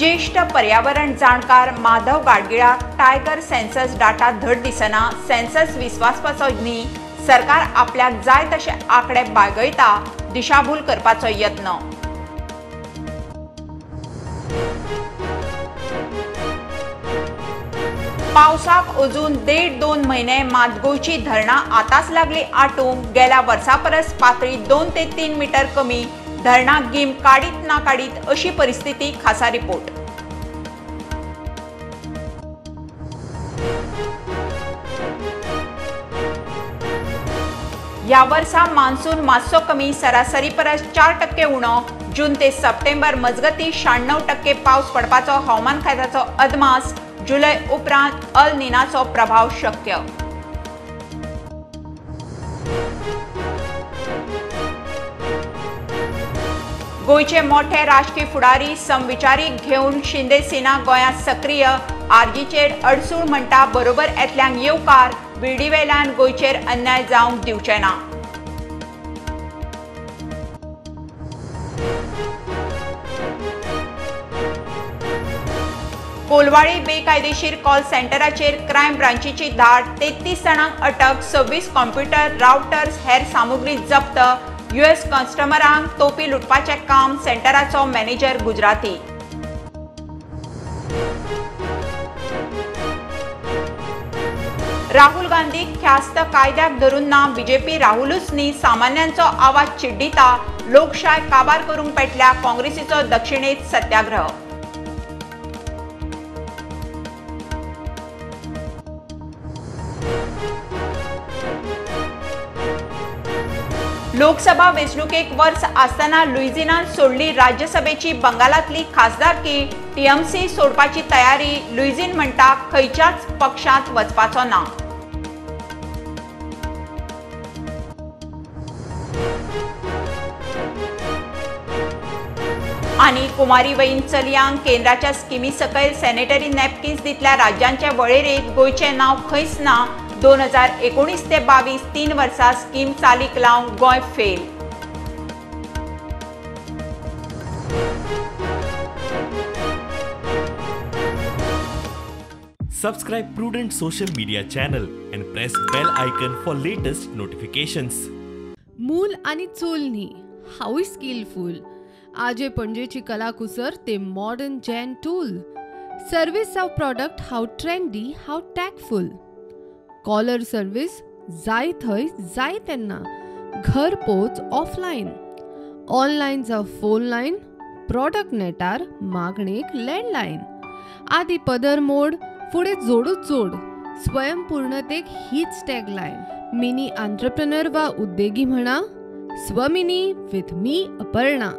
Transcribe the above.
ज्येष्ठ पर्यावरण जाणकार माधव गाडगिळा टायगर सेन्सस डाटा धड दिसना सेन्सस विश्वासपाचो न्ही सरकार आपल्याक जाय तशे आंकडे बागयता दिशाभूल करपाचो यत्न। पावसाक अजून 1.5-2 म्हयने मात गोंयची धरणां आतांच लागली आटूंक गेल्या वर्सा परस पातळी 2 ते 3 मीटर कमी धरणां गीम काडीत ना काडीत अशी परिस्थिती खासा रिपोर्ट। ह्या वर्सा मान्सून मातसो कमी सरासरी परस 4% उणो जून ते सप्टेंबर मजगती 96% पावस पडपाचो हवामान खात्याचो अदमास। जुलय उपरांत अल निनाचो प्रभाव शक्य। गोंयचे मोठे राजकीय फुडारी समविचारी घेवन शिंदे सेना गोंयांत सक्रिय आरजीचेर अडसूळ म्हणटा बरोबर येतल्यांक येवकार बिर्डीवेल्यान गोंयचेर अन्याय जावंक दिवचे ना। कोलवाळी बेकायदेशीर कॉल सेंटराचेर क्रायम ब्रांचीची धाड 33 जाणांक अटक 26 कॉम्प्युटर राउटर्स हेर सामुग्री जप्त। यूएस कस्टमरांक तोपी लुटपाचे काम सेंटराचो मॅनेजर गुजराती। राहुल गांधीक ख्यास्त कायद्याक धरून ना बीजेपी राहुलूच न्ही सामान्यांचो आवाज चिड्डिता लोकशाय काबार करूंक पेटल्या काँग्रेसीचो दक्षिणेत सत्याग्रह। लोकसभा वेंचणुकेक वर्स आसतना लुइजियानात सोडली राज्यसभेची बंगालातली खासदारकी टीएमसी सोडपाची तयारी लुइजिन म्हणटा खंयच्याच पक्षांत वचपाचो ना। आनी कुमारी वयीन चलयांक केंद्राच्या स्किमी सकयल सॅनिटरी नॅपकिन्स दितल्या राज्यांचे वळेरेंत गोंयचें नांव खंयच ना। 2019 ते 22 3 वर्सां स्कीम चालीक लावंक Goa fail. Subscribe Prudent social media channel and press bell icon for latest notifications. मूल आणि चूल न्ही हाऊय स्किलफुल आजे पणजेची कलाकुसर ते modern gen tool service of product हाऊ ट्रेंडी हाऊ टॅकफुल कॉलर सर्विस जाय थंय जाय तेन्ना घर पोच ऑफलायन ऑनलायन जावं फोन लायन प्रॉडक्ट नेटार मागणेक लँडलायन आदी पदर मोड फुडें जोडूच जोड स्वयंपूर्णतेक हीच टॅगलायन मिनी एंटरप्रेन्योर वा उद्देगी म्हणा स्वमिनी विथ मी अपर्णा।